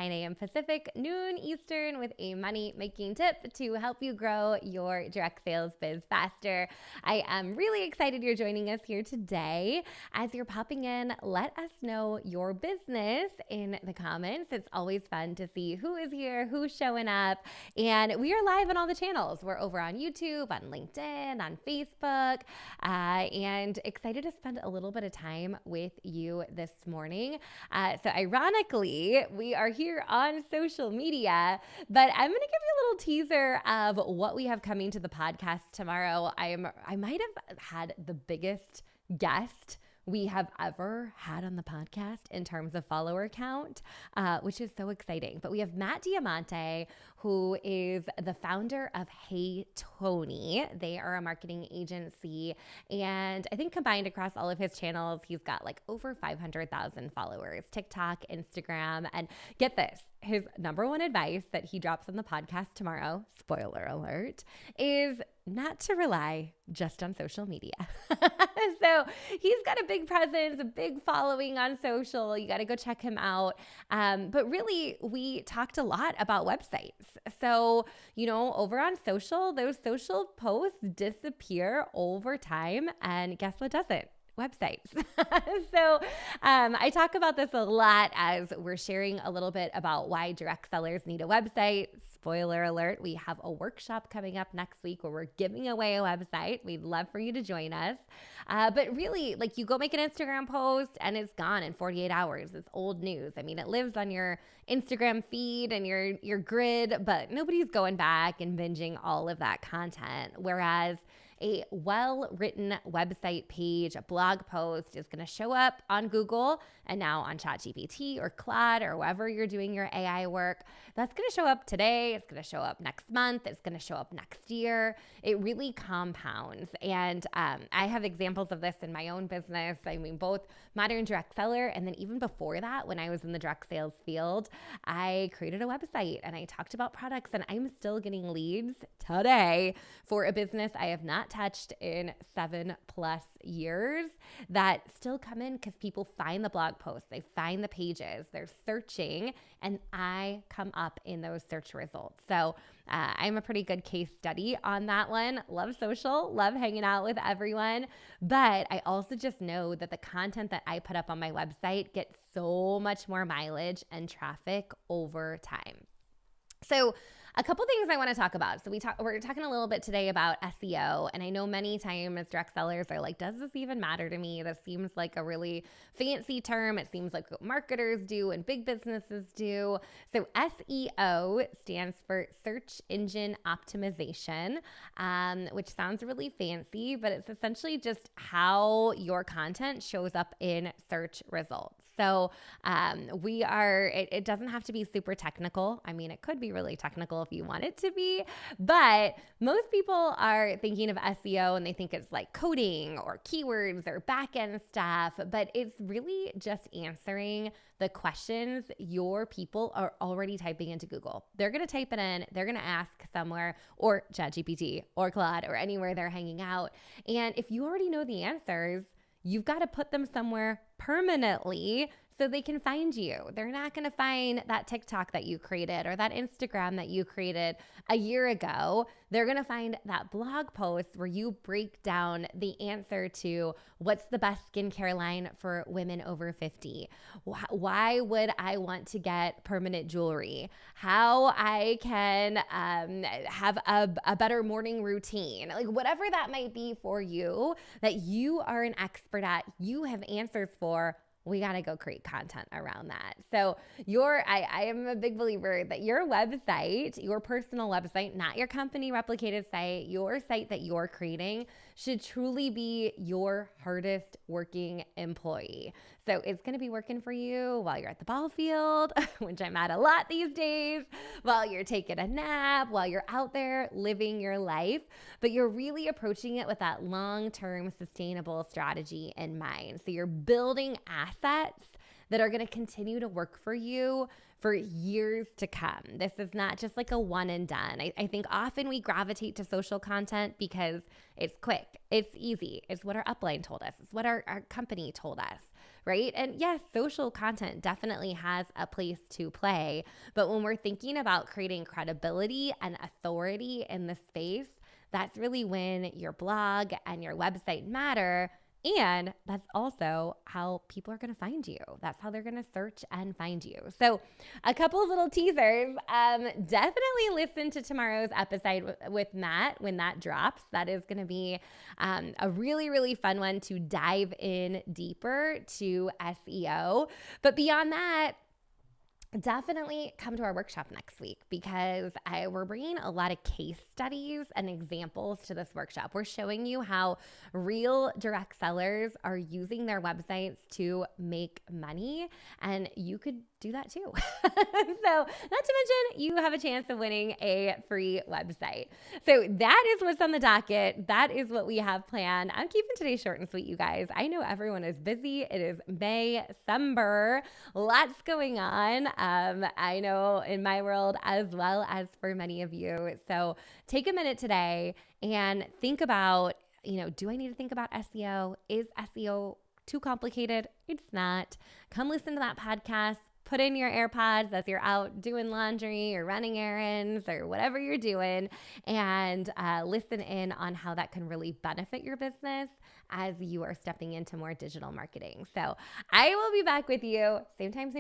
9 a.m. Pacific, noon Eastern, with a money-making tip to help you grow your direct sales biz faster. I am really excited you're joining us here today. As you're popping in, let us know your business in the comments. It's always fun to see who is here, who's showing up. And we are live on all the channels. We're over on YouTube, on LinkedIn, on Facebook, and excited to spend a little bit of time with you this morning. So ironically, we are here on social media, but I'm going to give you a little teaser of what we have coming to the podcast tomorrow. I might have had the biggest guest we have ever had on the podcast in terms of follower count, which is so exciting. But we have Matt Diamante, who is the founder of Hey Tony. They are a marketing agency, and I think combined across all of his channels, he's got like over 500,000 followers, TikTok, Instagram, and get this, his number one advice that he drops on the podcast tomorrow, spoiler alert, is not to rely just on social media. So he's got a big presence, a big following on social. You got to go check him out. But really, we talked a lot about websites. So, over on social, those social posts disappear over time. And guess what doesn't? Websites. So I talk about this a lot as we're sharing a little bit about why direct sellers need a website. Spoiler alert, we have a workshop coming up next week where we're giving away a website. We'd love for you to join us. But really, like, you go make an Instagram post and it's gone in 48 hours. It's old news. I mean, it lives on your Instagram feed and your grid, but nobody's going back and binging all of that content. Whereas a well-written website page, a blog post is going to show up on Google and now on ChatGPT or Claude or wherever you're doing your AI work. That's going to show up today. It's going to show up next month. It's going to show up next year. It really compounds. And I have examples of this in my own business. I mean, both modern direct seller, and then even before that, when I was in the direct sales field, I created a website and I talked about products, and I'm still getting leads today for a business I have not touched in 7+ years that still come in because people find the blog posts, they find the pages, they're searching, and I come up in those search results. So I'm a pretty good case study on that one. Love social, love hanging out with everyone, but I also just know that the content that I put up on my website gets so much more mileage and traffic over time. So a couple things I want to talk about. So we're talking a little bit today about SEO, and I know many times direct sellers are like, does this even matter to me? This seems like a really fancy term. It seems like what marketers do and big businesses do. So SEO stands for search engine optimization, which sounds really fancy, but it's essentially just how your content shows up in search results. So it doesn't have to be super technical. I mean, it could be really technical if you want it to be, but most people are thinking of SEO and they think it's like coding or keywords or back-end stuff, but it's really just answering the questions your people are already typing into Google. They're going to type it in, they're going to ask somewhere, or ChatGPT or Claude or anywhere they're hanging out. And if you already know the answers, you've got to put them somewhere permanently so they can find you. They're not going to find that TikTok that you created or that Instagram that you created a year ago. They're going to find that blog post where you break down the answer to what's the best skincare line for women over 50. Why would I want to get permanent jewelry? How I can have a better morning routine. Like whatever that might be for you that you are an expert at, you have answers for. We got to go create content around that. So I am a big believer that your website, your personal website, not your company replicated site, your site that you're creating should truly be your hardest working employee. So it's going to be working for you while you're at the ball field, which I'm at a lot these days, while you're taking a nap, while you're out there living your life, but you're really approaching it with that long-term sustainable strategy in mind. So you're building assets that are going to continue to work for you for years to come. This is not just like a one and done. I think often we gravitate to social content because it's quick, it's easy, it's what our upline told us, it's what our company told us. right? And yes, social content definitely has a place to play. But when we're thinking about creating credibility and authority in the space, that's really when your blog and your website matter. And that's also how people are going to find you. That's how they're going to search and find you. So a couple of little teasers. Definitely listen to tomorrow's episode with Matt when that drops. That is going to be a really, really fun one to dive in deeper to SEO. But beyond that, definitely come to our workshop next week because we're bringing a lot of case studies and examples to this workshop. We're showing you how real direct sellers are using their websites to make money, and you could do that too. So not to mention you have a chance of winning a free website. So that is what's on the docket. That is what we have planned. I'm keeping today short and sweet, you guys. I know everyone is busy. It is May-cember. Lots going on. I know in my world as well as for many of you. So take a minute today and think about, do I need to think about SEO? Is SEO too complicated? It's not. Come listen to that podcast. Put in your AirPods as you're out doing laundry or running errands or whatever you're doing, and listen in on how that can really benefit your business as you are stepping into more digital marketing. So I will be back with you same time, same